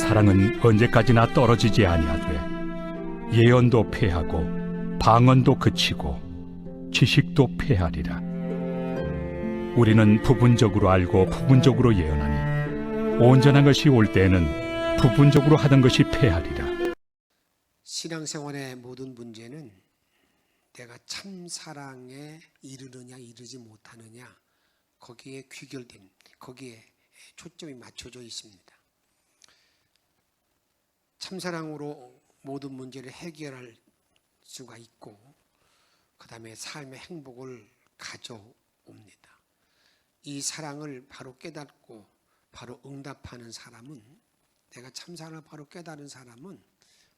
사랑은 언제까지나 떨어지지 아니하되 예언도 패하고 방언도 그치고 지식도 패하리라. 우리는 부분적으로 알고 부분적으로 예언하니 온전한 것이 올 때에는 부분적으로 하던 것이 패하리라. 신앙생활의 모든 문제는 내가 참 사랑에 이르느냐 이르지 못하느냐 거기에 귀결된, 거기에 초점이 맞춰져 있습니다. 참사랑으로 모든 문제를 해결할 수가 있고 그 다음에 삶의 행복을 가져옵니다. 이 사랑을 바로 깨닫고 바로 응답하는 사람은, 내가 참사랑을 바로 깨달은 사람은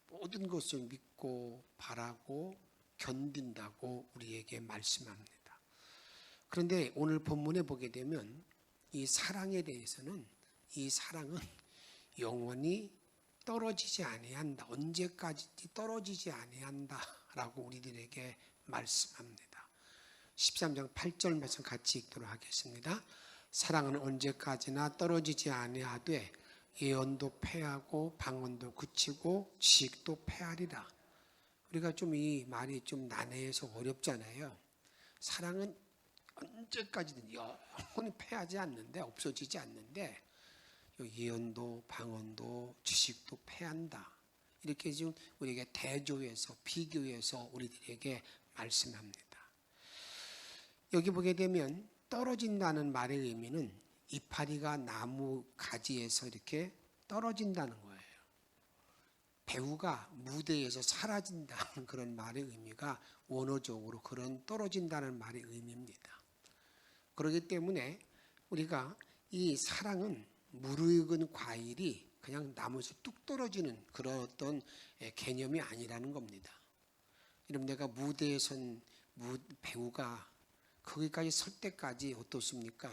모든 것을 믿고 바라고 견딘다고 우리에게 말씀합니다. 그런데 오늘 본문에 보게 되면 이 사랑에 대해서는, 이 사랑은 영원히 떨어지지 아니한다, 언제까지 떨어지지 아니한다 라고 우리들에게 말씀합니다. 13장 8절 말씀 같이 읽도록 하겠습니다. 사랑은 언제까지나 떨어지지 아니하되 예언도 패하고 방언도 그치고 지식도 패하리라. 우리가 좀 이 말이 좀 난해해서 어렵잖아요. 사랑은 언제까지든 영원히 패하지 않는데, 없어지지 않는데 예언도 방언도 지식도 패한다. 이렇게 지금 우리에게 대조해서 비교해서 우리들에게 말씀합니다. 여기 보게 되면 떨어진다는 말의 의미는 이파리가 나무 가지에서 이렇게 떨어진다는 거예요. 배우가 무대에서 사라진다는 그런 말의 의미가 원어적으로 그런 떨어진다는 말의 의미입니다. 그렇기 때문에 우리가 이 사랑은 무르익은 과일이 그냥 나무에서 뚝 떨어지는 그런 어떤 개념이 아니라는 겁니다. 여러분, 내가 무대에 선 배우가 거기까지 설 때까지 어떻습니까?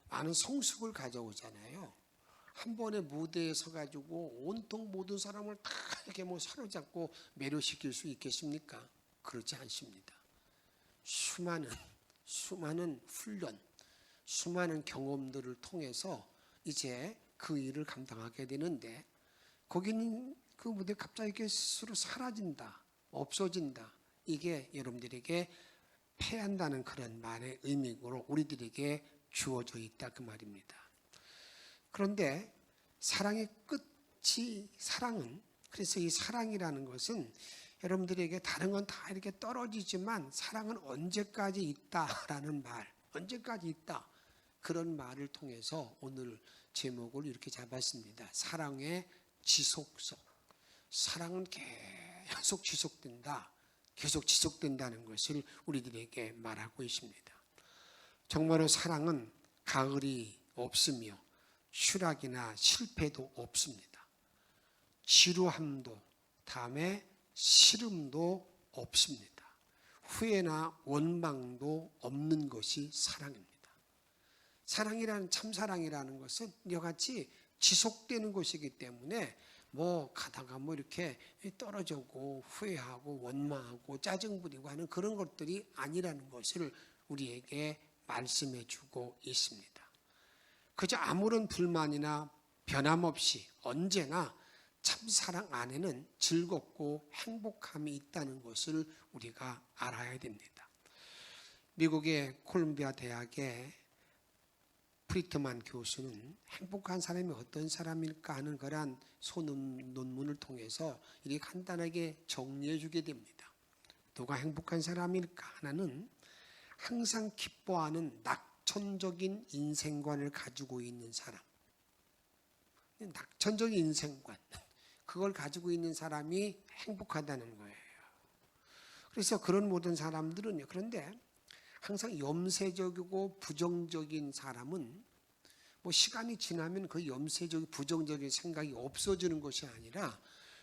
많은 성숙을 가져오잖아요. 한 번에 무대에 서가지고 온통 모든 사람을 다 이렇게 사로잡고 매료시킬 수 있겠습니까? 그렇지 않습니다. 수많은 훈련, 수많은 경험들을 통해서 이제 그 일을 감당하게 되는데, 거기는 그 무대 갑자기 이렇게 스스로 사라진다, 없어진다. 이게 여러분들에게 패한다는 그런 말의 의미로 우리들에게 주어져 있다, 그 말입니다. 그런데 사랑의 끝이, 사랑은, 그래서 이 사랑이라는 것은 여러분들에게 다른 건 다 이렇게 떨어지지만 사랑은 언제까지 있다라는 말, 언제까지 있다, 그런 말을 통해서 오늘 제목을 이렇게 잡았습니다. 사랑의 지속성. 사랑은 계속 지속된다, 계속 지속된다는 것을 우리들에게 말하고 있습니다. 정말로 사랑은 가을이 없으며 추락이나 실패도 없습니다. 지루함도, 다음에 싫음도 없습니다. 후회나 원망도 없는 것이 사랑입니다. 사랑이라는, 참사랑이라는 것은 이같이 지속되는 것이기 때문에 가다가 이렇게 떨어지고 후회하고 원망하고 짜증 부리고 하는 그런 것들이 아니라는 것을 우리에게 말씀해 주고 있습니다. 그저 아무런 불만이나 변함없이 언제나 참사랑 안에는 즐겁고 행복함이 있다는 것을 우리가 알아야 됩니다. 미국의 콜ум비아 대학의 프리트만 교수는 행복한 사람이 어떤 사람일까 하는 그런 논문을 통해서 이렇게 간단하게 정리해 주게 됩니다. 누가 행복한 사람일까? 하나는 항상 기뻐하는 낙천적인 인생관을 가지고 있는 사람. 낙천적인 인생관, 그걸 가지고 있는 사람이 행복하다는 거예요. 그래서 그런 모든 사람들은요, 그런데 항상 염세적이고 부정적인 사람은 시간이 지나면 그 염세적이고 부정적인 생각이 없어지는 것이 아니라,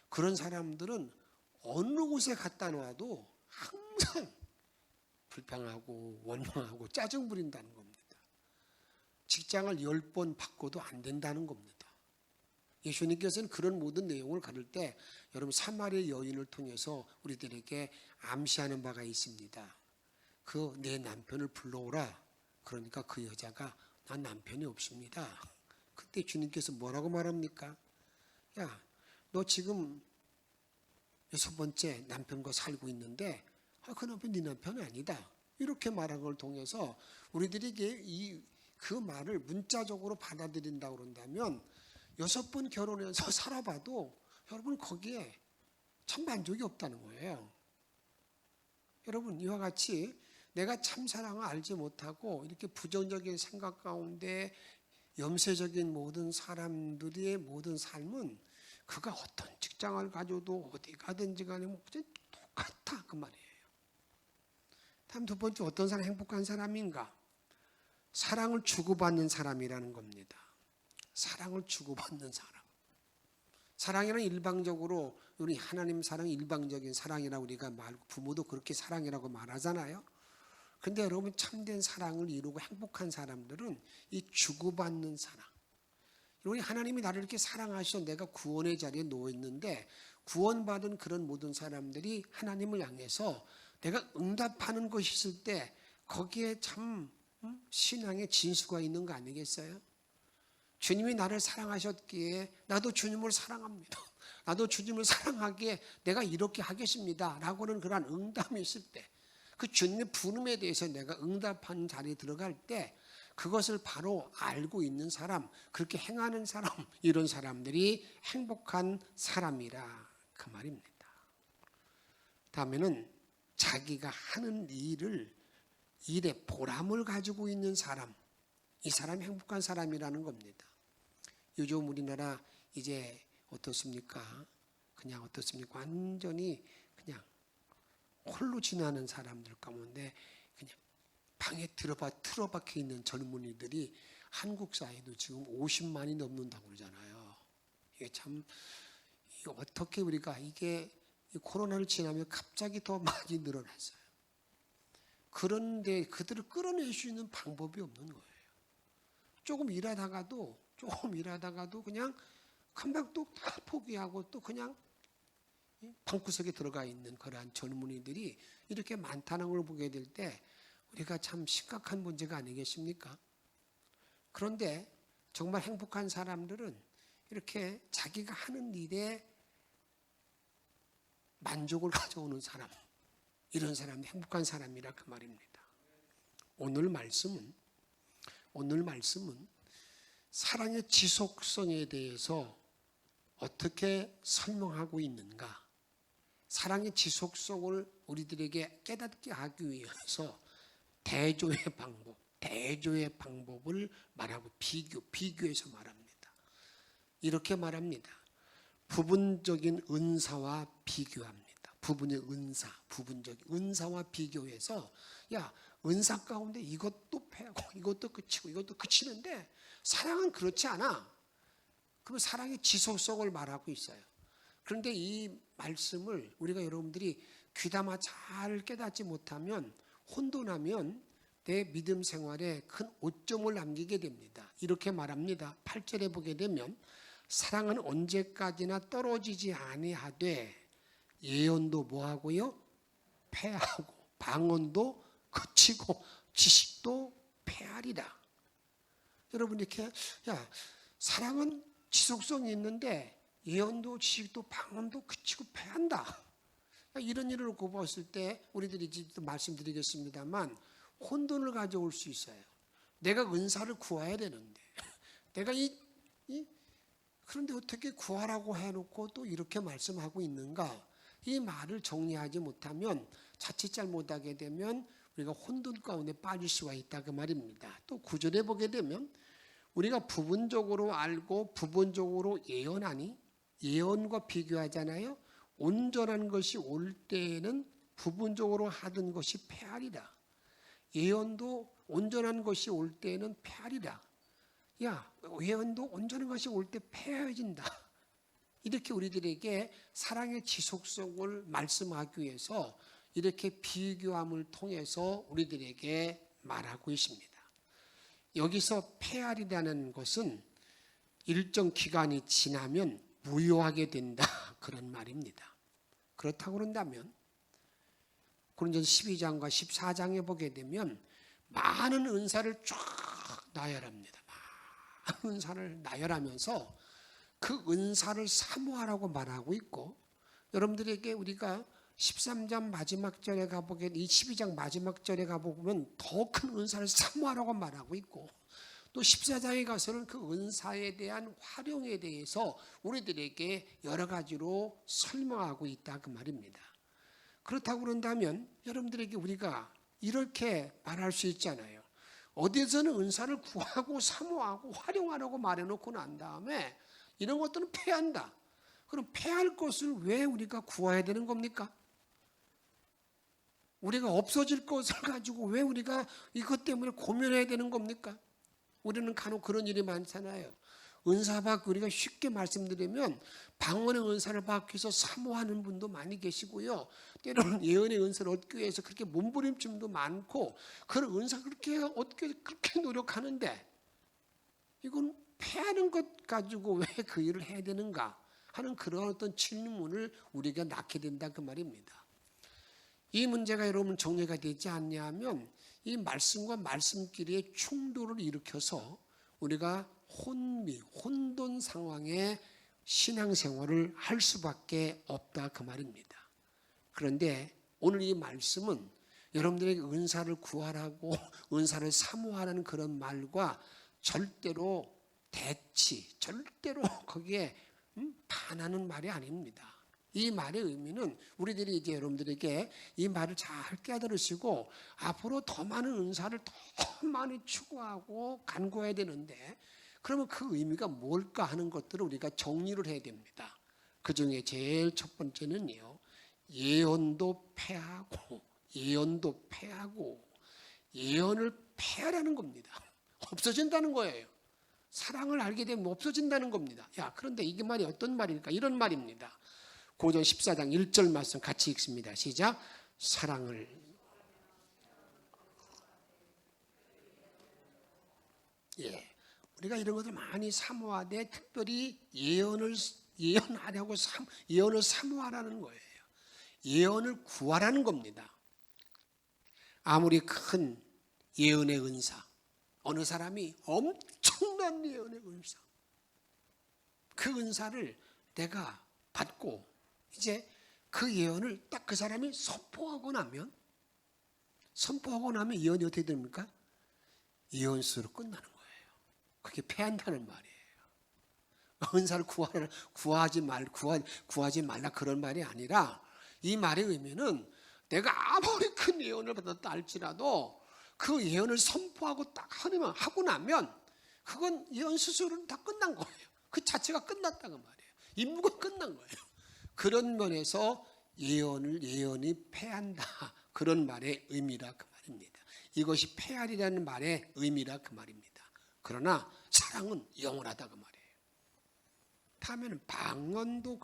그런 사람들은 어느 곳에 갖다 놔도 항상 불평하고 원망하고 짜증 부린다는 겁니다. 직장을 10번 바꿔도 안 된다는 겁니다. 예수님께서는 그런 모든 내용을 가를 때 여러분 사마리아 여인을 통해서 우리들에게 암시하는 바가 있습니다. 그 내 남편을 불러오라. 그러니까 그 여자가 난 남편이 없습니다. 그때 주님께서 뭐라고 말합니까? 야, 너 지금 6번째 남편과 살고 있는데 그 남편 네 남편이 아니다. 이렇게 말한 걸 통해서 우리들에게 그 말을 문자적으로 받아들인다고 그런다면 6번 결혼해서 살아봐도 여러분 거기에 참 만족이 없다는 거예요. 여러분 이와 같이 내가 참 사랑을 알지 못하고 이렇게 부정적인 생각 가운데 염세적인 모든 사람들의 모든 삶은 그가 어떤 직장을 가져도 어디 가든지 간에 똑같아 그 말이에요. 다음 두 번째, 어떤 사람이 행복한 사람인가? 사랑을 주고받는 사람이라는 겁니다. 사랑을 주고받는 사람. 사랑이란 일방적으로 우리 하나님 사랑 일방적인 사랑이라고 우리가 말고 부모도 그렇게 사랑이라고 말하잖아요. 근데 여러분 참된 사랑을 이루고 행복한 사람들은 이 주고받는 사랑. 우리 하나님이 나를 이렇게 사랑하셔 내가 구원의 자리에 놓여 있는데 구원받은 그런 모든 사람들이 하나님을 향해서 내가 응답하는 것이 있을 때 거기에 참 신앙의 진수가 있는 거 아니겠어요? 주님이 나를 사랑하셨기에 나도 주님을 사랑합니다. 나도 주님을 사랑하기에 내가 이렇게 하겠습니다. 라고는 그런 응답이 있을 때 그 주님의 부름에 대해서 내가 응답하는 자리에 들어갈 때 그것을 바로 알고 있는 사람, 그렇게 행하는 사람, 이런 사람들이 행복한 사람이라 그 말입니다. 다음에는 자기가 하는 일에 보람을 가지고 있는 사람, 이 사람이 행복한 사람이라는 겁니다. 요즘 우리나라 이제 어떻습니까? 그냥 어떻습니까? 완전히 그냥 홀로 지나는 사람들 가운데 그냥 방에 틀어박혀 있는 젊은이들이 한국 사회도 지금 50만이 넘는다고 그러잖아요. 이게 참 어떻게 우리가 이게 코로나를 지나면 갑자기 더 많이 늘어났어요. 그런데 그들을 끌어낼 수 있는 방법이 없는 거예요. 조금 일하다가도 그냥 금방 또 다 포기하고 또 그냥 방구석에 들어가 있는 그러한 젊은이들이 이렇게 많다는 걸 보게 될 때 우리가 참 심각한 문제가 아니겠습니까? 그런데 정말 행복한 사람들은 이렇게 자기가 하는 일에 만족을 가져오는 사람, 이런 사람이 행복한 사람이라 그 말입니다. 오늘 말씀은 사랑의 지속성에 대해서 어떻게 설명하고 있는가? 사랑의 지속성을 우리들에게 깨닫게 하기 위해서 대조의 방법을 말하고 비교해서 말합니다. 이렇게 말합니다. 부분적인 은사와 비교합니다. 부분적인 은사와 비교해서 은사 가운데 이것도 패하고 이것도 그치고 이것도 그치는데 사랑은 그렇지 않아. 그러면 사랑의 지속성을 말하고 있어요. 그런데 이 말씀을 우리가 여러분들이 귀담아 잘 깨닫지 못하면 혼돈하면 내 믿음 생활에 큰 오점을 남기게 됩니다. 이렇게 말합니다. 8절에 보게 되면 사랑은 언제까지나 떨어지지 아니하되 예언도 뭐하고요? 패하고 방언도 그치고 지식도 패하리라. 여러분 이렇게 사랑은 지속성이 있는데 예언도 지식도 방언도 그치고 패한다. 이런 일을 놓고 봤을 때 우리들이 이제 말씀드리겠습니다만 혼돈을 가져올 수 있어요. 내가 은사를 구해야 되는데 내가 그런데 어떻게 구하라고 해놓고 또 이렇게 말씀하고 있는가? 이 말을 정리하지 못하면 자칫 잘못하게 되면 우리가 혼돈 가운데 빠질 수가 있다 그 말입니다. 또 9절에 보게 되면 우리가 부분적으로 알고 부분적으로 예언하니 예언과 비교하잖아요. 온전한 것이 올 때에는 부분적으로 하던 것이 패하리라. 예언도 온전한 것이 올 때에는 패하리라. 예언도 온전한 것이 올 때 패해진다. 이렇게 우리들에게 사랑의 지속성을 말씀하기 위해서 이렇게 비교함을 통해서 우리들에게 말하고 있습니다. 여기서 패하리라는 것은 일정 기간이 지나면 무효하게 된다 그런 말입니다. 그렇다고 그런다면 고린도전서 12장과 14장에 보게 되면 많은 은사를 쫙 나열합니다. 많은 은사를 나열하면서 그 은사를 사모하라고 말하고 있고, 여러분들에게 우리가 13장 마지막 절에 가보게, 이 12장 마지막 절에 가보면 더 큰 은사를 사모하라고 말하고 있고, 또 14장에 가서는 그 은사에 대한 활용에 대해서 우리들에게 여러 가지로 설명하고 있다 그 말입니다. 그렇다고 그런다면 여러분들에게 우리가 이렇게 말할 수 있잖아요. 어디에서는 은사를 구하고 사모하고 활용하라고 말해놓고 난 다음에 이런 것들은 패한다. 그럼 패할 것을 왜 우리가 구해야 되는 겁니까? 우리가 없어질 것을 가지고 왜 우리가 이것 때문에 고민해야 되는 겁니까? 우리는 간혹 그런 일이 많잖아요. 은사 받고 우리가 쉽게 말씀드리면 방언의 은사를 받기 위해서 사모하는 분도 많이 계시고요. 때로는 예언의 은사를 얻기 위해서 그렇게 몸부림침도 많고 그런 은사 그렇게 얻기 그렇게 노력하는데 이건 패하는 것 가지고 왜 그 일을 해야 되는가 하는 그런 어떤 질문을 우리가 낳게 된다 그 말입니다. 이 문제가 여러분 정리가 되지 않냐면 이 말씀과 말씀끼리의 충돌을 일으켜서 우리가 혼돈 상황의 신앙생활을 할 수밖에 없다 그 말입니다. 그런데 오늘 이 말씀은 여러분들에게 은사를 구하라고 은사를 사모하라는 그런 말과 절대로 절대로 거기에 반하는 말이 아닙니다. 이 말의 의미는 우리들이 이제 여러분들에게 이 말을 잘 깨달으시고 앞으로 더 많은 은사를 더 많이 추구하고 간구해야 되는데 그러면 그 의미가 뭘까 하는 것들을 우리가 정리를 해야 됩니다. 그 중에 제일 첫 번째는요. 예언도 패하고 예언을 패하라는 겁니다. 없어진다는 거예요. 사랑을 알게 되면 없어진다는 겁니다. 그런데 이게 말이 어떤 말일까? 이런 말입니다. 고전 14장 1절 말씀 같이 읽습니다. 시작. 사랑을 우리가 이런 것들 많이 사모하되 특별히 예언을 사모하라는 거예요. 예언을 구하라는 겁니다. 아무리 큰 예언의 은사, 어느 사람이 엄청난 예언의 은사, 그 은사를 내가 받고 이제 그 예언을 딱 그 사람이 선포하고 나면 예언이 어떻게 됩니까? 예언수로 끝나는 거예요. 그게 패한다는 말이에요. 은사를 구하지 말라 그런 말이 아니라 이 말의 의미는 내가 아무리 큰 예언을 받았다 할지라도 그 예언을 선포하고 딱 하고 나면 그건 예언 수술은 다 끝난 거예요. 그 자체가 끝났다는 말이에요. 임무가 끝난 거예요. 그런 면에서 예언이 패한다 그런 말의 의미라 그 말입니다. 이것이 패하리라는 말의 의미라 그 말입니다. 그러나 사랑은 영원하다 그 말이에요. 다음에는 방언도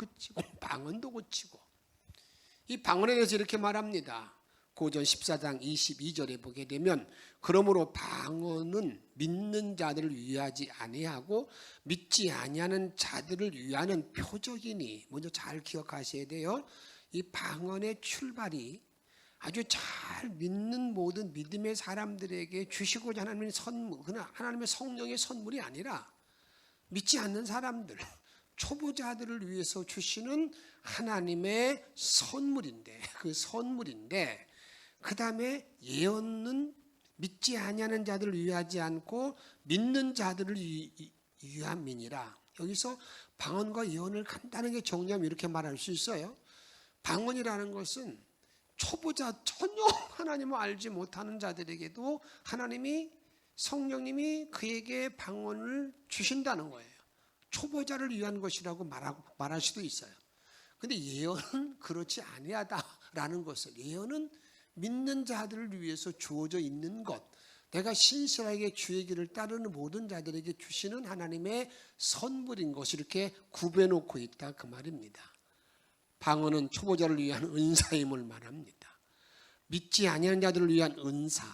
고치고 이 방언에 대해서 이렇게 말합니다. 고전 14장 22절에 보게 되면 그러므로 방언은 믿는 자들을 위하지 아니하고 믿지 아니하는 자들을 위하는 표적이니 먼저 잘 기억하셔야 돼요. 이 방언의 출발이 아주 잘 믿는 모든 믿음의 사람들에게 주시고자 하는 선물, 하나님의 성령의 선물이 아니라 믿지 않는 사람들, 초보자들을 위해서 주시는 하나님의 선물인데 그 다음에 예언은 믿지 아니하는 자들을 위하지 않고 믿는 자들을 위함이니라. 여기서 방언과 예언을 간단하게 정리하면 이렇게 말할 수 있어요. 방언이라는 것은 초보자 전혀 하나님을 알지 못하는 자들에게도 하나님이 성령님이 그에게 방언을 주신다는 거예요. 초보자를 위한 것이라고 말할 수도 있어요. 근데 예언은 그렇지 아니하다라는 것을, 예언은 믿는 자들을 위해서 주어져 있는 것, 내가 신실하게 주의 길을 따르는 모든 자들에게 주시는 하나님의 선물인 것을 이렇게 구별해놓고 있다 그 말입니다. 방언은 초보자를 위한 은사임을 말합니다. 믿지 아니하는 자들을 위한 은사,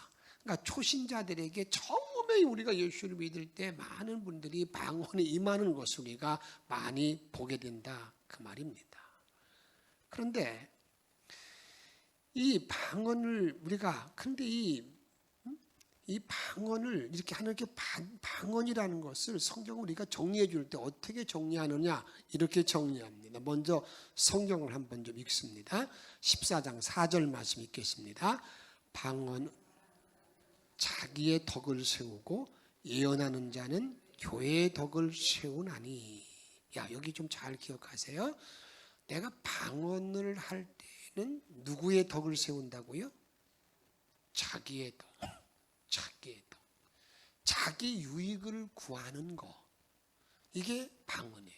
그러니까 초신자들에게 처음에 우리가 예수를 믿을 때 많은 분들이 방언에 임하는 것을 우리가 많이 보게 된다 그 말입니다. 그런데 이 방언을 우리가 근데 이 이 방언을 이렇게 하는 게 방언이라는 것을 성경을 우리가 정리해 줄 때 어떻게 정리하느냐 이렇게 정리합니다. 먼저 성경을 한번 좀 읽습니다. 14장 4절 말씀 읽겠습니다. 방언 자기의 덕을 세우고 예언하는 자는 교회의 덕을 세우나니. 야, 여기 좀 잘 기억하세요. 내가 방언을 할 때는 누구의 덕을 세운다고요? 자기의 덕. 자기의 덕. 자기 유익을 구하는 거. 이게 방언이에요.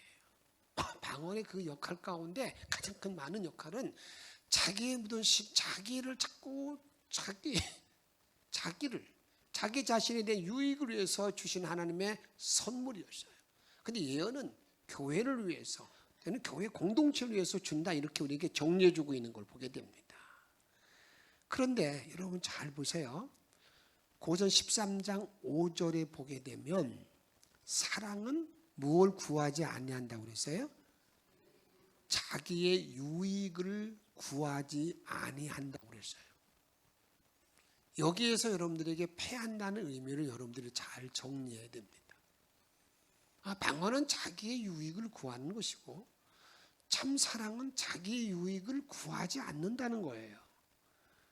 방언의 그 역할 가운데 가장 큰 많은 역할은 자기의 묻은 자기를 자꾸 자기 자신에 대한 유익을 위해서 주신 하나님의 선물이었어요. 근데 예언은 교회를 위해서, 저는 교회 공동체를 위해서 준다, 이렇게 우리에게 정리해 주고 있는 걸 보게 됩니다. 그런데 여러분 잘 보세요. 고전 13장 5절에 보게 되면 사랑은 무엇을 구하지 아니한다고 그랬어요? 자기의 유익을 구하지 아니한다고 그랬어요. 여기에서 여러분들에게 패한다는 의미를 여러분들이 잘 정리해야 됩니다. 방언은 자기의 유익을 구하는 것이고 참 사랑은 자기의 유익을 구하지 않는다는 거예요.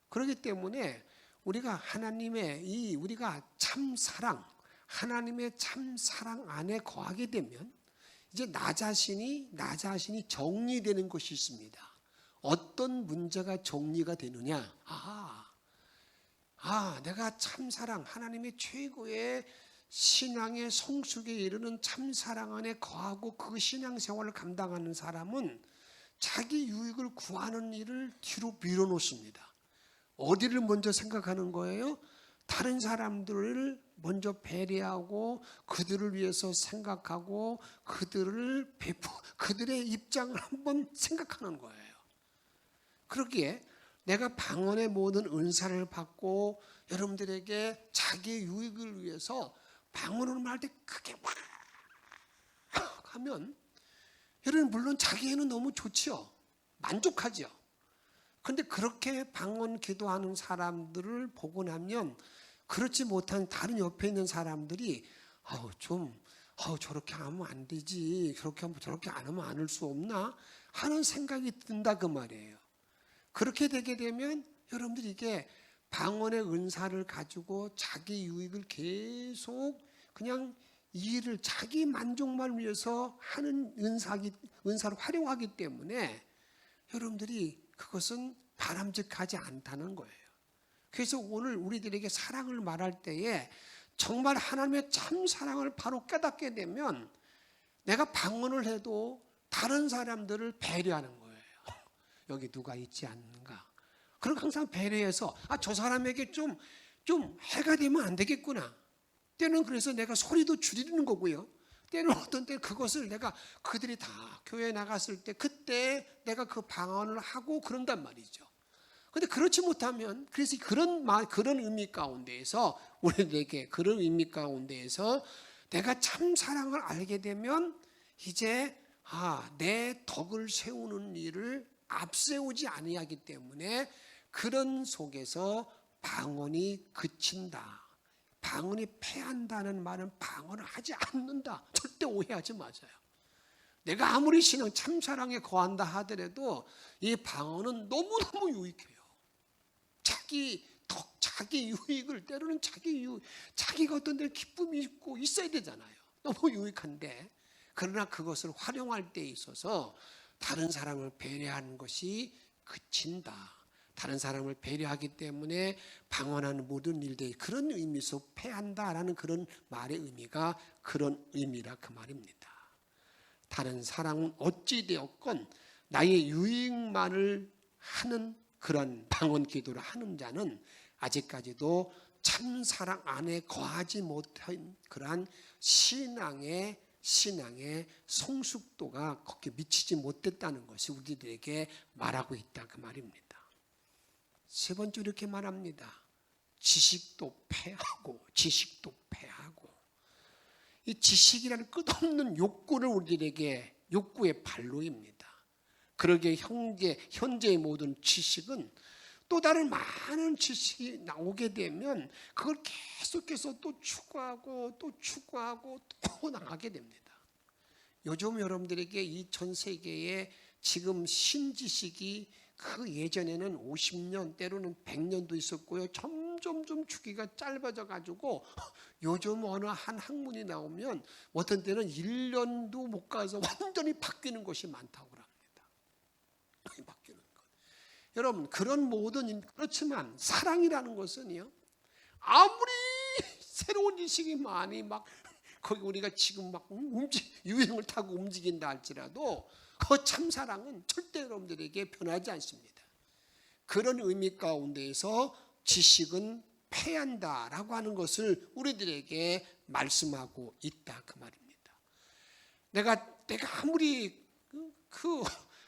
그렇기 때문에 우리가 하나님의 우리가 참 사랑, 하나님의 참 사랑 안에 거하게 되면 이제 나 자신이 정리되는 것이 있습니다. 어떤 문제가 정리가 되느냐? 내가 참사랑, 하나님의 최고의 신앙의 성숙에 이르는 참사랑 안에 거하고 그 신앙생활을 감당하는 사람은 자기 유익을 구하는 일을 뒤로 밀어놓습니다. 어디를 먼저 생각하는 거예요? 다른 사람들을 먼저 배려하고 그들을 위해서 생각하고 그들의 입장을 한번 생각하는 거예요. 그러기에 내가 방언의 모든 은사를 받고 여러분들에게 자기의 유익을 위해서 방언을 말할 때 크게 막 하면 여러분 물론 자기에는 너무 좋지요. 만족하죠. 그런데 그렇게 방언 기도하는 사람들을 보고 나면 그렇지 못한 다른 옆에 있는 사람들이 저렇게 하면 안 되지, 저렇게 안 하면 안 할 수 없나 하는 생각이 든다 그 말이에요. 그렇게 되게 되면 여러분들이 이게 방언의 은사를 가지고 자기 유익을 계속 그냥 이 일을 자기 만족만 위해서 하는 은사를 활용하기 때문에 여러분들이 그것은 바람직하지 않다는 거예요. 그래서 오늘 우리들에게 사랑을 말할 때에 정말 하나님의 참 사랑을 바로 깨닫게 되면 내가 방언을 해도 다른 사람들을 배려하는 거예요. 여기 누가 있지 않는가? 그럼 항상 배려해서 저 사람에게 좀 해가 되면 안 되겠구나. 때는 그래서 내가 소리도 줄이는 거고요. 때는 어떤 때 그것을 내가 그들이 다 교회에 나갔을 때 그때 내가 그 방언을 하고 그런단 말이죠. 근데 그렇지 못하면 그래서 그런 의미 가운데에서 우리에게 그런 의미 가운데에서 내가 참 사랑을 알게 되면 이제 내 덕을 세우는 일을 앞세우지 아니하기 때문에 그런 속에서 방언이 그친다. 방언이 패한다는 말은 방언을 하지 않는다. 절대 오해하지 마세요. 내가 아무리 신앙 참사랑에 거한다 하더라도 이 방언은 너무너무 유익해요. 자기 덕, 자기 유익을 때로는 자기가 어떤 데 기쁨이 있고 있어야 되잖아요. 너무 유익한데 그러나 그것을 활용할 때 있어서 다른 사람을 배려하는 것이 그친다. 다른 사람을 배려하기 때문에 방언하는 모든 일들이 그런 의미에서 패한다라는 그런 말의 의미가 그런 의미라 그 말입니다. 다른 사람은 어찌되었건 나의 유익만을 하는 그런 방언 기도를 하는 자는 아직까지도 참 사랑 안에 거하지 못한 그러한 신앙의 성숙도가 거기에 미치지 못했다는 것이 우리들에게 말하고 있다 그 말입니다. 세 번째 이렇게 말합니다. 지식도 패하고 이 지식이라는 끝없는 욕구를 우리들에게 욕구의 발로입니다. 그러기에 현재의 모든 지식은 또 다른 많은 지식이 나오게 되면 그걸 계속해서 또 추구하고 또 추구하고 또 나가게 됩니다. 요즘 여러분들에게 이 전 세계에 지금 신지식이 그 예전에는 50년 때로는 100년도 있었고요. 점점 좀 주기가 짧아져 가지고 요즘 어느 한 학문이 나오면 어떤 때는 1년도 못 가서 완전히 바뀌는 것이 많다고 합니다. 바뀌는 것. 여러분 그런 모든 그렇지만 사랑이라는 것은요. 아무리 새로운 지식이 많이 막 거기 우리가 지금 막 유행을 타고 움직인다 할지라도 그 참사랑은 절대 여러분들에게 변하지 않습니다. 그런 의미 가운데에서 지식은 패한다라고 하는 것을 우리들에게 말씀하고 있다 그 말입니다. 내가 아무리 그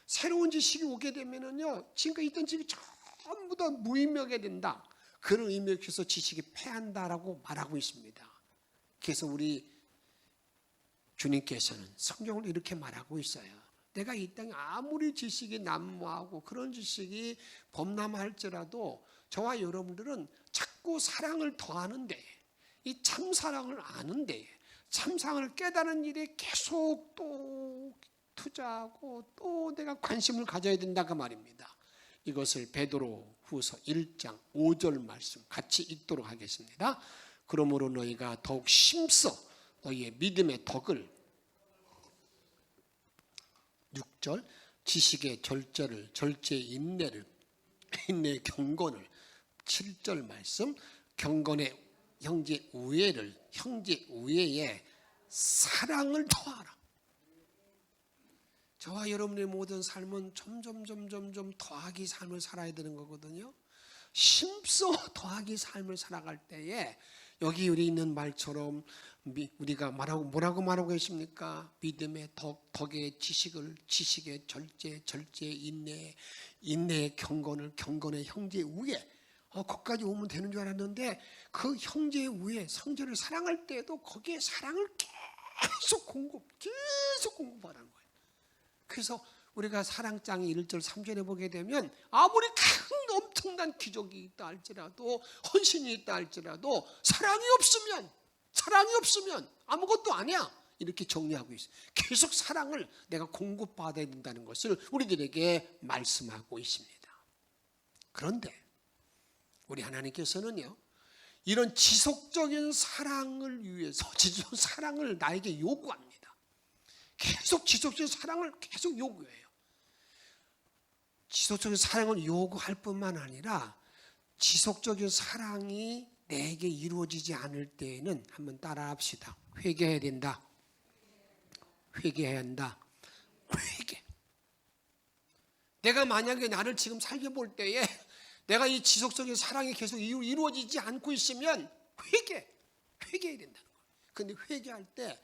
새로운 지식이 오게 되면은요 지금까지 있던 지식이 전부 다 무의미하게 된다. 그런 의미에서 지식이 패한다라고 말하고 있습니다. 그래서 우리 주님께서는 성경을 이렇게 말하고 있어요. 내가 이 땅에 아무리 지식이 난무하고 그런 지식이 범람할지라도 저와 여러분들은 자꾸 사랑을 더하는데 이 참사랑을 아는데 참사랑을 깨달은 일에 계속 또 투자하고 또 내가 관심을 가져야 된다 그 말입니다. 이것을 베드로 후서 1장 5절 말씀 같이 읽도록 하겠습니다. 그러므로 너희가 더욱 힘써 너희의 믿음의 덕을 6절 지식의 절제를 절제의 인내를 인내의 경건을 7절 말씀 경건의 형제 우애를 형제 우애에 사랑을 더하라. 저와 여러분의 모든 삶은 점점 더하기 삶을 살아야 되는 거거든요. 힘써 더하기 삶을 살아갈 때에 여기 우리 있는 말처럼 우리가 뭐라고 말하고 계십니까? 믿음의 덕의 지식의 절제 인내의 경건을 경건의 형제의 우애 거기까지 오면 되는 줄 알았는데 그 형제의 우애 성제를 사랑할 때에도 거기에 사랑을 계속 공급하라는 거예요. 그래서 우리가 사랑장의 1절 3절에 보게 되면 아무리 큰 엄청난 기적이 있다 할지라도 헌신이 있다 할지라도 사랑이 없으면 아무것도 아니야 이렇게 정리하고 있어요. 계속 사랑을 내가 공급받아야 된다는 것을 우리들에게 말씀하고 있습니다. 그런데 우리 하나님께서는요 이런 지속적인 사랑을 위해서 지속적인 사랑을 나에게 요구합니다. 계속 지속적인 사랑을 계속 요구해요. 지속적인 사랑을 요구할 뿐만 아니라 지속적인 사랑이 내게 이루어지지 않을 때에는 한번 따라합시다. 회개해야 된다. 회개해야 한다. 회개. 내가 만약에 나를 지금 살펴볼 때에 내가 이 지속적인 사랑이 계속 이루어지지 않고 있으면 회개해야 된다는 거예요. 그런데 회개할 때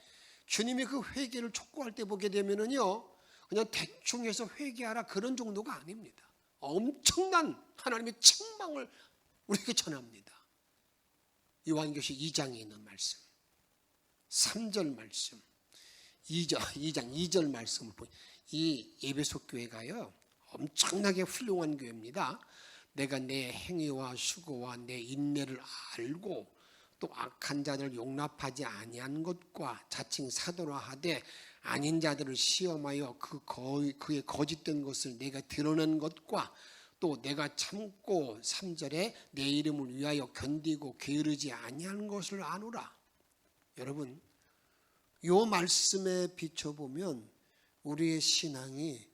주님이 그 회개를 촉구할 때 보게 되면은요 그냥 대충 해서 회개하라 그런 정도가 아닙니다. 엄청난 하나님의 책망을 우리에게 전합니다. 요한계시록 2장에 있는 말씀 3절 말씀 2장 2절 말씀을 보니 이 에베소 교회가요 엄청나게 훌륭한 교회입니다. 내가 내 행위와 수고와 내 인내를 알고 또 악한 자들을 용납하지 아니한 것과 자칭 사도라 하되 아닌 자들을 시험하여 그의 거짓된 것을 내가 드러낸 것과 또 내가 참고 3절에 내 이름을 위하여 견디고 게으르지 아니한 것을 아노라. 여러분 이 말씀에 비춰보면 우리의 신앙이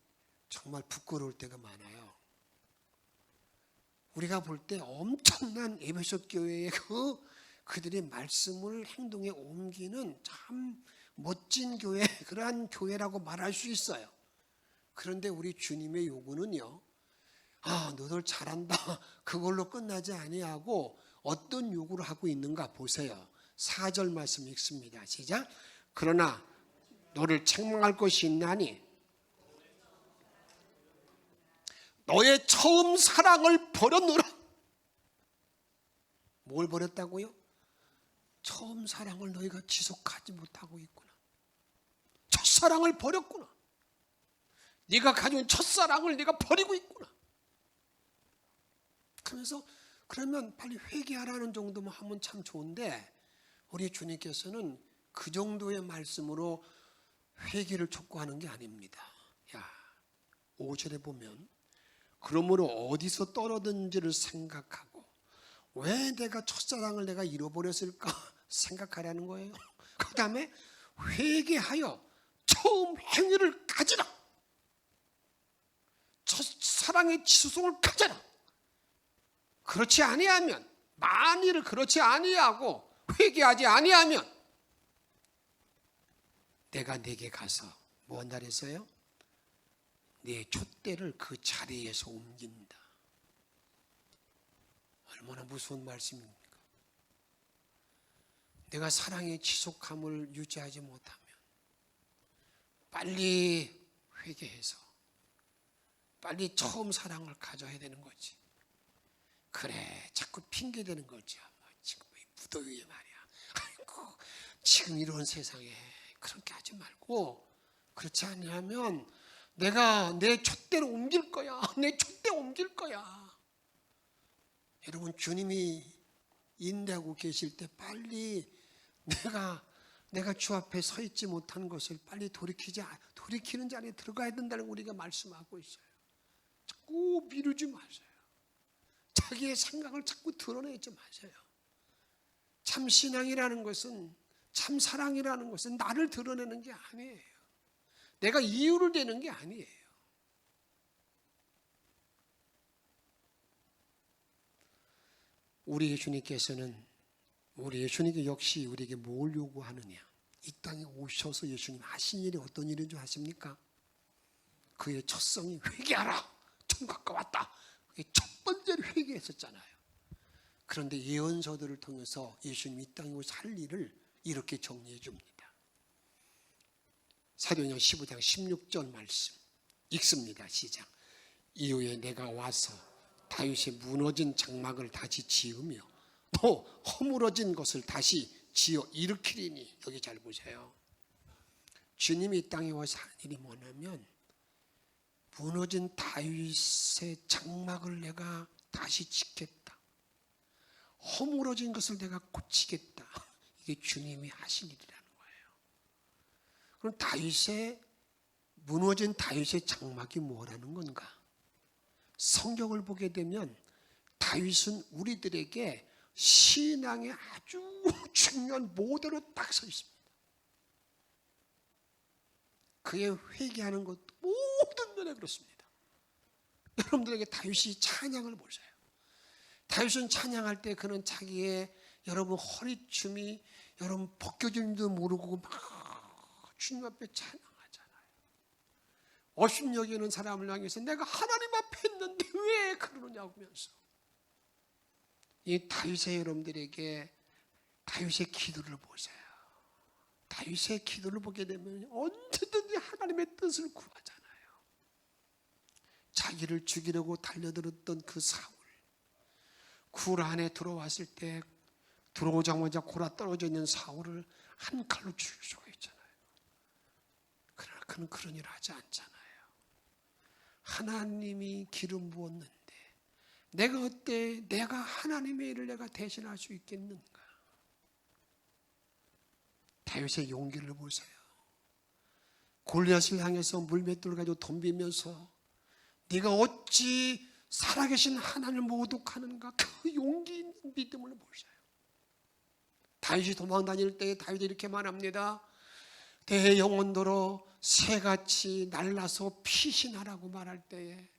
정말 부끄러울 때가 많아요. 우리가 볼 때 엄청난 에베소 교회의 그들의 말씀을 행동에 옮기는 참 멋진 교회, 그러한 교회라고 말할 수 있어요. 그런데 우리 주님의 요구는요, 너들 잘한다, 그걸로 끝나지 아니하고 어떤 요구를 하고 있는가 보세요. 4절 말씀 읽습니다. 시작. 그러나 너를 책망할 것이 있나니 너의 처음 사랑을 버렸노라. 뭘 버렸다고요? 처음 사랑을 너희가 지속하지 못하고 있구나. 첫사랑을 버렸구나. 네가 가진 첫사랑을 네가 버리고 있구나. 하면서 그러면 빨리 회개하라는 정도만 하면 참 좋은데 우리 주님께서는 그 정도의 말씀으로 회개를 촉구하는 게 아닙니다. 야, 5절에 보면 그러므로 어디서 떨어졌는지를 생각하고 왜 내가 첫사랑을 내가 잃어버렸을까 생각하라는 거예요. 그 다음에 회개하여 처음 행위를 가지라. 첫사랑의 지속을 가져라. 그렇지 아니하면, 만일 그렇지 아니하고 회개하지 아니하면 내가 네게 가서 뭐 한다 그랬어요? 네 촛대를 그 자리에서 옮긴다. 얼마나 무서운 말씀입니까? 내가 사랑의 지속함을 유지하지 못하면 빨리 회개해서 빨리 처음 사랑을 가져야 되는 거지. 그래, 자꾸 핑계대는 거죠. 지금 무더위에 말이야. 아이고, 지금 이런 세상에 그렇게 하지 말고, 그렇지 않으면 내가 내 촛대로 옮길 거야. 내 촛대 옮길 거야. 여러분, 주님이 인내하고 계실 때 빨리 내가 주 앞에 서 있지 못한 것을 빨리 돌이키는 자리에 들어가야 된다는 걸 우리가 말씀하고 있어요. 자꾸 미루지 마세요. 자기의 생각을 자꾸 드러내지 마세요. 참 신앙이라는 것은, 참 사랑이라는 것은 나를 드러내는 게 아니에요. 내가 이유를 대는 게 아니에요. 우리 예수님께서는, 우리 예수님이 역시 우리에게 뭘 요구하느냐? 이 땅에 오셔서 예수님 하신 일이 어떤 일인 줄 아십니까? 그의 첫성이 회개하라. 좀 가까웠다. 그게 첫 번째로 회개했었잖아요. 그런데 예언서들을 통해서 예수님이 이 땅에 오셔서 할 일을 이렇게 정리해 줍니다. 사도행전 15장 16절 말씀 읽습니다. 시작. 이후에 내가 와서 다윗의 무너진 장막을 다시 지으며 또 허물어진 것을 다시 지어 일으키리니. 여기 잘 보세요. 주님이 이 땅에 와서 한 일이 뭐냐면 무너진 다윗의 장막을 내가 다시 짓겠다. 허물어진 것을 내가 고치겠다. 이게 주님이 하신 일이라는 거예요. 그럼 무너진 다윗의 장막이 뭐라는 건가? 성경을 보게 되면 다윗은 우리들에게 신앙의 아주 중요한 모델로 딱 서 있습니다. 그의 회개하는 것 모든 면에 그렇습니다. 여러분들에게 다윗이 찬양을 보세요. 다윗은 찬양할 때 그는 자기의 여러분 허리춤이 여러분 벗겨진 줄 모르고 막 주님 앞에 찬양하잖아요. 업신여기 있는 사람을 향해서 내가 하나님 앞에 있는데 왜 그러느냐고 하면서 이 다윗의 여러분들에게 다윗의 기도를 보세요. 다윗의 기도를 보게 되면 언제든지 하나님의 뜻을 구하잖아요. 자기를 죽이려고 달려들었던 그 사울, 굴 안에 들어왔을 때 들어오자마자 골아 떨어져 있는 사울을 한 칼로 죽일 수가 있잖아요. 그러나 그는 그런 일을 하지 않잖아요. 하나님이 기름 부었는데 내가 어때? 내가 하나님의 일을 내가 대신할 수 있겠는가? 다윗의 용기를 보세요. 골리앗을 향해서 물맷돌을 가지고 덤비면서 네가 어찌 살아계신 하나님을 모독하는가? 그 용기 있는 믿음을 보세요. 다윗이 도망 다닐 때 다윗이 이렇게 말합니다. 내 영혼들어 새같이 날라서 피신하라고 말할 때에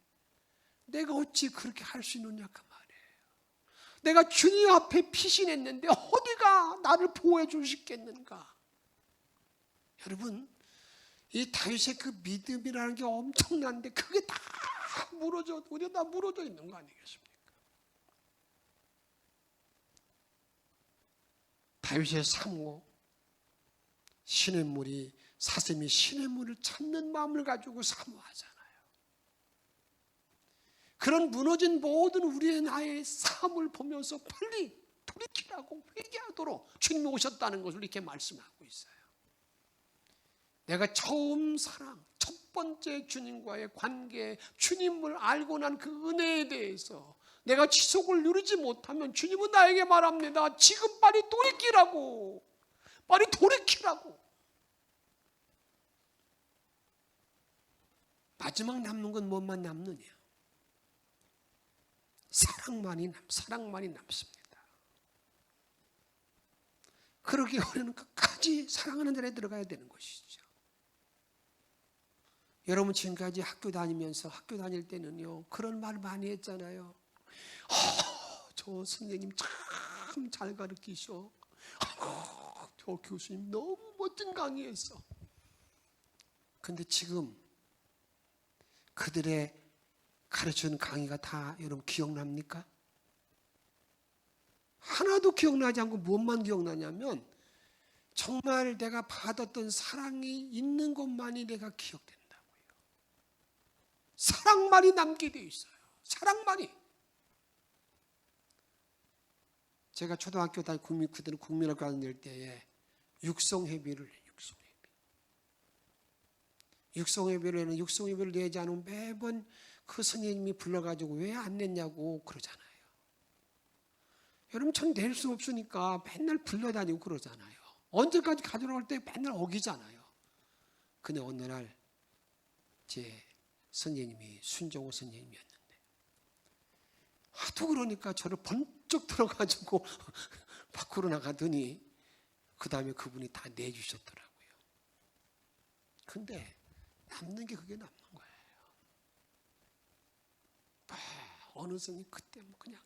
내가 어찌 그렇게 할 수 있느냐 그 말이에요. 내가 주님 앞에 피신했는데 어디가 나를 보호해 주시겠는가? 여러분, 이 다윗의 그 믿음이라는 게 엄청난데 그게 다 무너져, 우리가 다 무너져 있는 거 아니겠습니까? 다윗의 사모, 시냇물이, 사슴이 시냇물을 찾는 마음을 가지고 사모하잖아요. 그런 무너진 모든 우리의 나의 삶을 보면서 빨리 돌이키라고 회개하도록 주님이 오셨다는 것을 이렇게 말씀하고 있어요. 내가 처음 사랑, 첫 번째 주님과의 관계, 주님을 알고 난 그 은혜에 대해서 내가 지속을 누리지 못하면 주님은 나에게 말합니다. 지금 빨리 돌이키라고. 빨리 돌이키라고. 마지막 남는 건 뭐만 남느냐? 사랑만이 남습니다. 그러기 위해서는 끝까지 사랑하는 자리에 들어가야 되는 것이죠. 여러분 지금까지 학교 다닐 때는요 그런 말 많이 했잖아요. 저 선생님 참 잘 가르치셔. 저 교수님 너무 멋진 강의했어. 근데 지금 그들의 가르치는 강의가 다 여러분 기억납니까? 하나도 기억나지 않고 무엇만 기억나냐면 정말 내가 받았던 사랑이 있는 것만이 내가 기억된다고요. 사랑만이 남게 돼 있어요. 사랑만이. 제가 초등학교 그때는 국민학교 다닐 때에 육성회비를 내지 않으면 매번 그 선생님이 불러가지고 왜 안 냈냐고 그러잖아요. 여러분 전 낼 수 없으니까 맨날 불러다니고 그러잖아요. 언제까지 가져올 때 맨날 어기잖아요. 근데 어느 날 제 선생님이 순종호 선생님이었는데 하도 그러니까 저를 번쩍 들어가지고 밖으로 나가더니 그 다음에 그분이 다 내주셨더라고요. 근데 남는 게 그게 남는 거예요. 어느 선생님 그때 그냥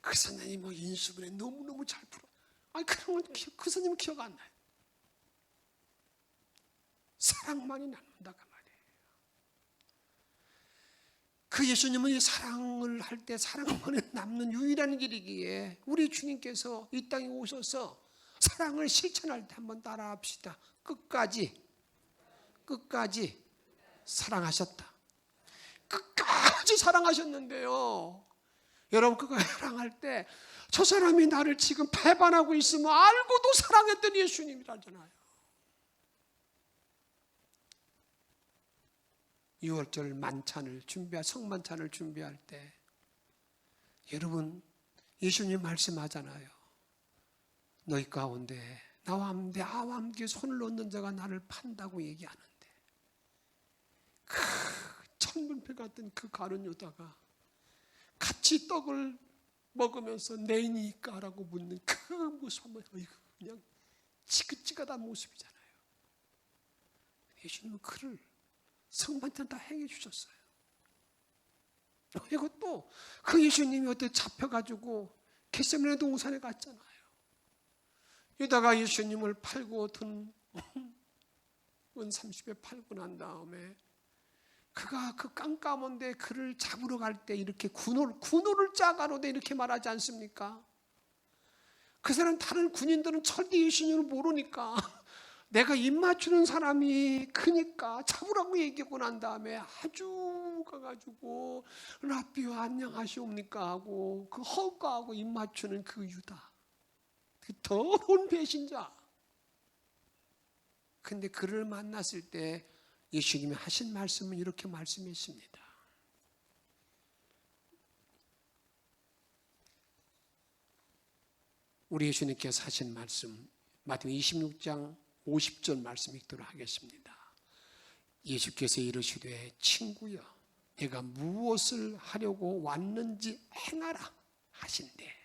그 선생님 인수분해 너무너무 잘 풀어. 그런 건 그 선생님은 기억 안 나요. 사랑만이 남는다 그 말이에요. 그 예수님은 이 사랑을 할 때 사랑만이 남는 유일한 길이기에 우리 주님께서 이 땅에 오셔서 사랑을 실천할 때 한번 따라합시다. 끝까지 사랑하셨다. 끝까지 사랑하셨는데요. 여러분 끝까지 사랑할 때 저 사람이 나를 지금 배반하고 있으면 알고도 사랑했던 예수님이라잖아요. 6월절 성만찬을 준비할 때 여러분 예수님 말씀하잖아요. 너희 가운데 나와 함께 손을 놓는 자가 나를 판다고 얘기하는데 그 천문패 같은 그 가룟 유다가 같이 떡을 먹으면서 내니까라고 묻는 그 모습은 그냥 지긋지긋한 모습이잖아요. 예수님은 그를 성만찬 다 행해 주셨어요. 이것도 그 예수님이 어떻게 잡혀가지고 겟세마네 동산에 갔잖아요. 유다가 예수님을 팔고 돈 은 30에 팔고 난 다음에 그가 그 깜깜한데 그를 잡으러 갈 때 이렇게 군호를 짜가로되 이렇게 말하지 않습니까? 그 사람 다른 군인들은 절대 예수님을 모르니까 내가 입 맞추는 사람이 크니까 잡으라고 얘기하고 난 다음에 아주 가가지고 라비오 안녕하시옵니까 하고 그 허가하고 입 맞추는 그 유다, 그 더러운 배신자. 근데 그를 만났을 때 예수님이 하신 말씀은 이렇게 말씀했습니다. 우리 예수님께서 하신 말씀 마태복음 26장 50절 말씀 읽도록 하겠습니다. 예수께서 이르시되 친구여 내가 무엇을 하려고 왔는지 행하라 하신대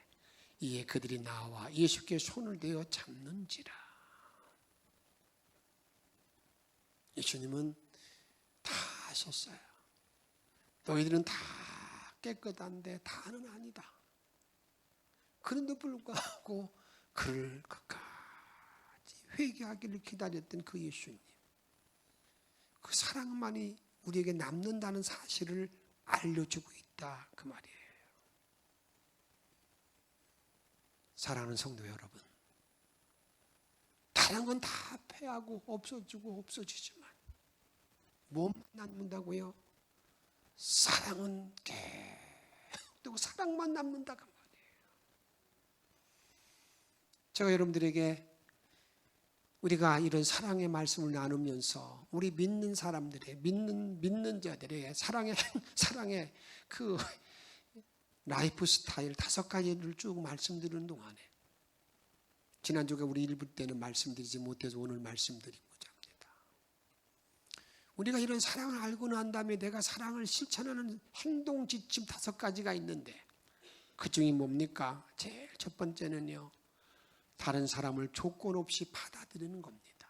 이에 그들이 나와 예수께 손을 대어 잡는지라. 예수님은 다 하셨어요. 너희들은 다 깨끗한데 다는 아니다. 그런데 불구하고 그를 끝까지 회개하기를 기다렸던 그 예수님, 그 사랑만이 우리에게 남는다는 사실을 알려주고 있다 그 말이에요. 사랑하는 성도 여러분, 다른 건 다 패하고 없어지지만 뭐만 남는다고요? 사랑은 계속되고 사랑만 남는다 그 말이에요. 제가 여러분들에게 우리가 이런 사랑의 말씀을 나누면서 우리 믿는 사람들의 믿는 자들의 사랑의 그 라이프 스타일 5가지를 쭉 말씀드리는 동안에 지난주에 우리 1부 때는 말씀드리지 못해서 오늘 말씀드리고자 합니다. 우리가 이런 사랑을 알고 난 다음에 내가 사랑을 실천하는 행동 지침 5가지가 있는데 그 중에 뭡니까? 제일 첫 번째는요, 다른 사람을 조건 없이 받아들이는 겁니다.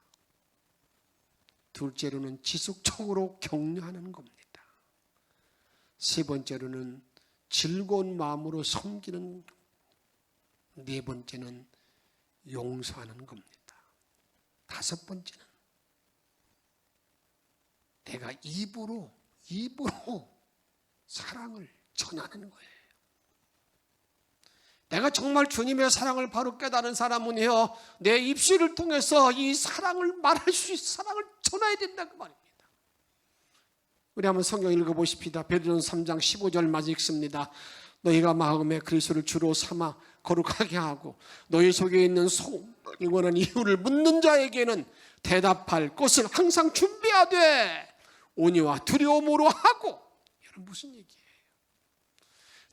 둘째로는 지속적으로 격려하는 겁니다. 세 번째로는 즐거운 마음으로 섬기는, 네 번째는 용서하는 겁니다. 다섯 번째는 내가 입으로 사랑을 전하는 거예요. 내가 정말 주님의 사랑을 바로 깨달은 사람은요, 내 입술을 통해서 이 사랑을 말할 수 있어, 사랑을 전해야 된다 그 말입니다. 우리 한번 성경 읽어보십시다. 베드로전서 3장 15절 마저 읽습니다. 너희가 마음에 그리스도를 주로 삼아 거룩하게 하고 너희 속에 있는 소원이 원하는 이유를 묻는 자에게는 대답할 것을 항상 준비하되 온유와 두려움으로 하고. 여러분 무슨 얘기예요?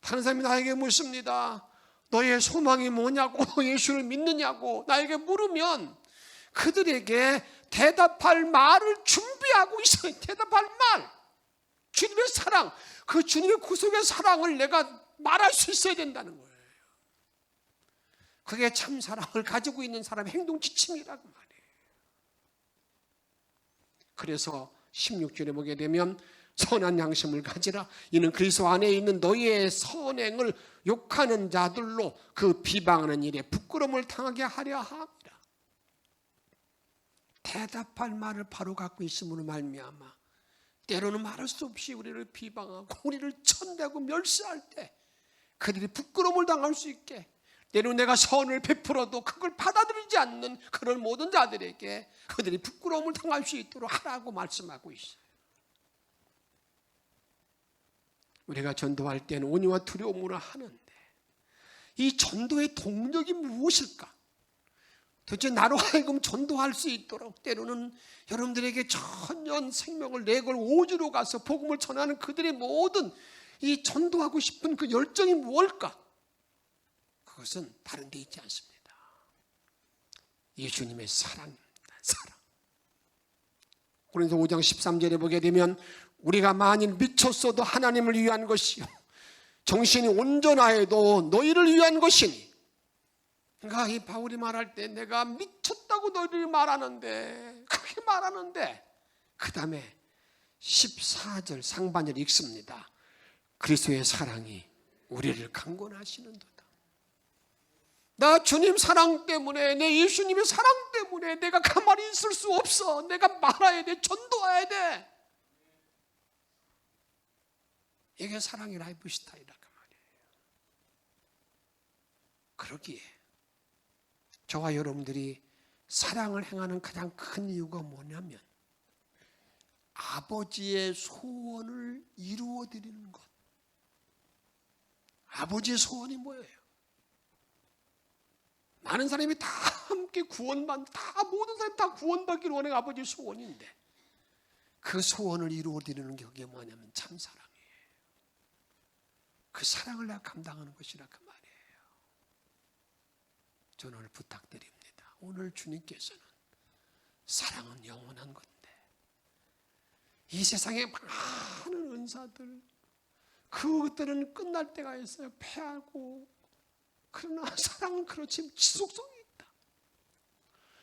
다른 사람이 나에게 묻습니다. 너의 소망이 뭐냐고, 예수를 믿느냐고 나에게 물으면 그들에게 대답할 말을 준비하고 있어요. 대답할 말, 주님의 사랑, 그 주님의 구속의 사랑을 내가 말할 수 있어야 된다는 거예요. 그게 참 사랑을 가지고 있는 사람의 행동 지침이라고 말해요. 그래서 16절에 보게 되면 선한 양심을 가지라. 이는 그리스도 안에 있는 너희의 선행을 욕하는 자들로 그 비방하는 일에 부끄러움을 당하게 하려 함이라. 대답할 말을 바로 갖고 있음으로 말미암아 때로는 말할 수 없이 우리를 비방하고 우리를 천대하고 멸시할 때 그들이 부끄러움을 당할 수 있게, 때로는 내가 선을 베풀어도 그걸 받아들이지 않는 그런 모든 자들에게 그들이 부끄러움을 당할 수 있도록 하라고 말씀하고 있어요. 우리가 전도할 때는 온유와 두려움으로 하는데 이 전도의 동력이 무엇일까? 도대체 나로 하여금 전도할 수 있도록 때로는 여러분들에게 천년 생명을 내걸 오주로 가서 복음을 전하는 그들의 모든 이 전도하고 싶은 그 열정이 무엇일까? 그것은 다른 데 있지 않습니다. 예수님의 사랑입니다. 사랑. 고린도서 5장 13절에 보게 되면 우리가 만일 미쳤어도 하나님을 위한 것이요 정신이 온전하여도 너희를 위한 것이니. 그러니까 이 바울이 말할 때 내가 미쳤다고 너희를 말하는데, 그렇게 말하는데 그 다음에 14절 상반절 읽습니다. 그리스도의 사랑이 우리를 강권하시는도다. 나 주님 사랑 때문에, 내 예수님의 사랑 때문에 내가 가만히 있을 수 없어. 내가 말아야 돼. 전도해야 돼. 이게 사랑의 라이프 스타일이라고 말이에요. 그러기에 저와 여러분들이 사랑을 행하는 가장 큰 이유가 뭐냐면 아버지의 소원을 이루어드리는 것. 아버지의 소원이 뭐예요? 많은 사람이 다 함께 다 모든 사람이 다 구원받기를 원하는 아버지의 소원인데 그 소원을 이루어드리는 게 그게 뭐냐면 참 사랑이에요. 그 사랑을 내가 감당하는 것이라 그 말이에요. 저는 오늘 부탁드립니다. 오늘 주님께서는 사랑은 영원한 건데 이 세상에 많은 은사들 그것들은 끝날 때가 있어요. 패하고. 그러나 사랑은 그렇지 지속성이 있다.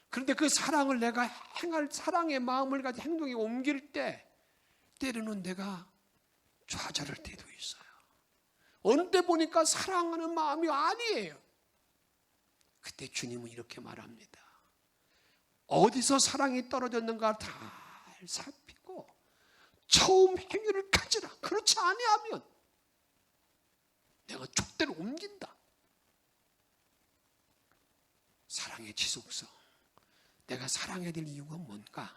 그런데 그 사랑을 내가 행할 사랑의 마음을 가지고 행동에 옮길 때 때로는 내가 좌절할 때도 있어요. 어느 때 보니까 사랑하는 마음이 아니에요. 그때 주님은 이렇게 말합니다. 어디서 사랑이 떨어졌는가 잘 살피고 처음 행위를 가지라. 그렇지 아니하면 내가 족대로 옮긴다. 사랑의 지속성. 내가 사랑해야 될 이유가 뭔가?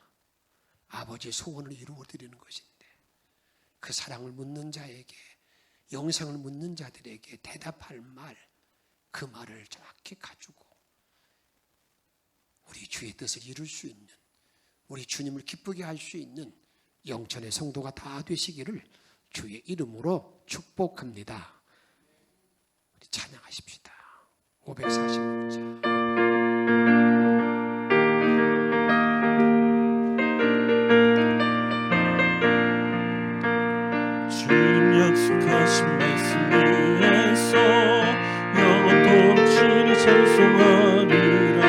아버지의 소원을 이루어드리는 것인데 그 사랑을 묻는 자에게, 영생을 묻는 자들에게 대답할 말, 그 말을 정확히 가지고 우리 주의 뜻을 이룰 수 있는, 우리 주님을 기쁘게 할 수 있는 영천의 성도가 다 되시기를 주의 이름으로 축복합니다. 찬양하십시다. 546자. 주님 약속하신 말씀 위에서 영원토록 주를 찬송하리라.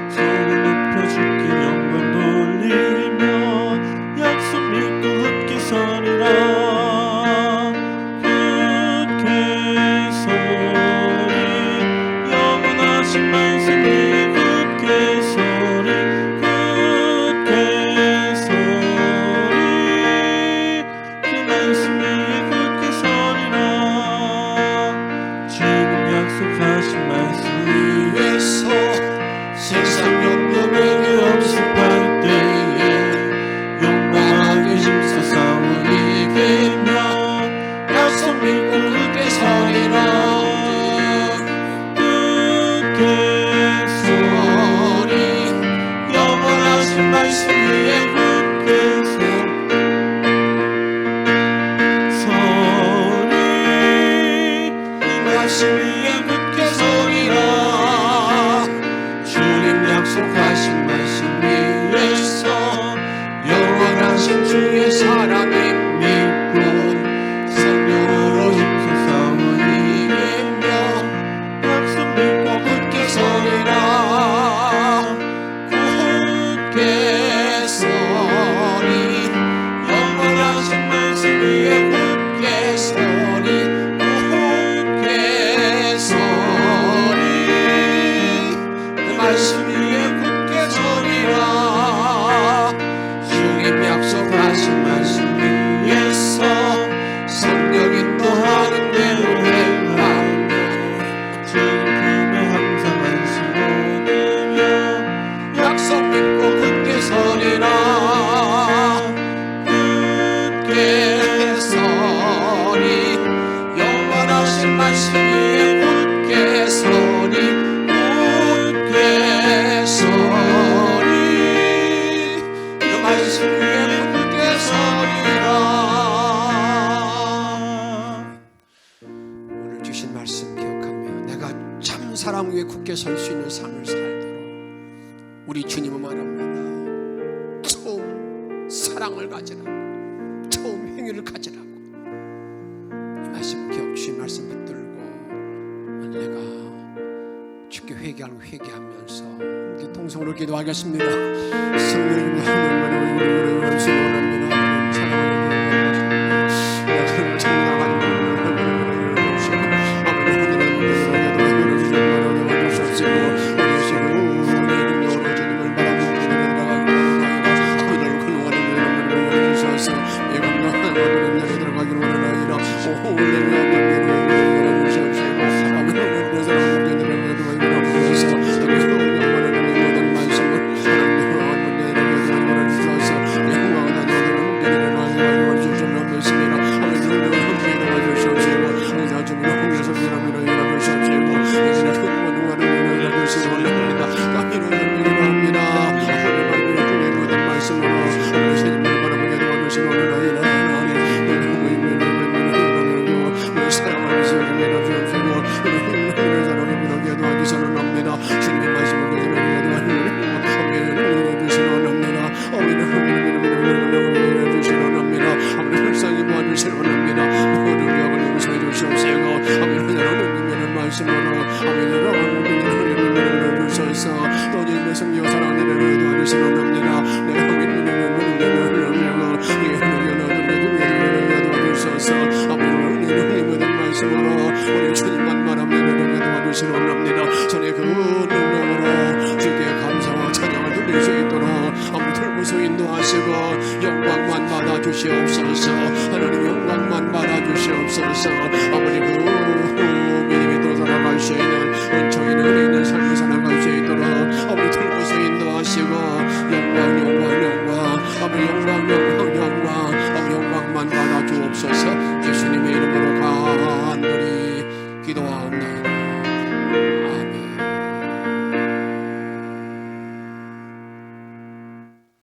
손을 높여 주께 영광 돌리며 약속 믿고 굳게 서리라. 굳게 서리 영원하신 말씀 위에 굳게 서리. 굳게 서리 그 말씀 위에 굳게 서리라. 주님 약속하신 말씀 위에서 세상 영광에게 없을할 때에 용감하게 힘써 싸우리 이기며 약속 믿고 굳게 서리라. 굳게 서리 영원하신 말씀 위에 굳게 서리 이 말씀 위에 굳게 서리라. 주님 약속하신 말씀 위에서 영원하신 주의 사랑이 믿고 성령으로 힘써 싸워 이기며 약속 믿고 굳게 서리라. 굳게 서리 영원하신 말씀 위에 굳게 서리. 굳게 서리 그 말씀 위에 굳게 서리라. 주님 약속하신 말씀 위에서 성령 인도하는 대로 행하며 주님 품에 항상 안식 얻으며 약속 믿고 굳게 서리라. 굳게 서리 영원하신 말씀 위에 굳게 서리. 굳게 서리 그 말씀 위에 굳게 서리라. 오늘 주신 말씀 기억하며 내가 참 사랑 위에 굳게 설 수 있는 삶을 살도록 우리 주님은 말합니다. 처음 사랑을 가지라고, 처음 행위를 가지라고. 이 말씀 기억, 주신 말씀 붙들고 오늘 내가 주께 회개하고 회개하면서 함께 통성으로 기도하겠습니다. 성령님 하나님 원합니다. 영광만 받아주시옵소서. 하나님 영광만 받아주시옵소서. 아버지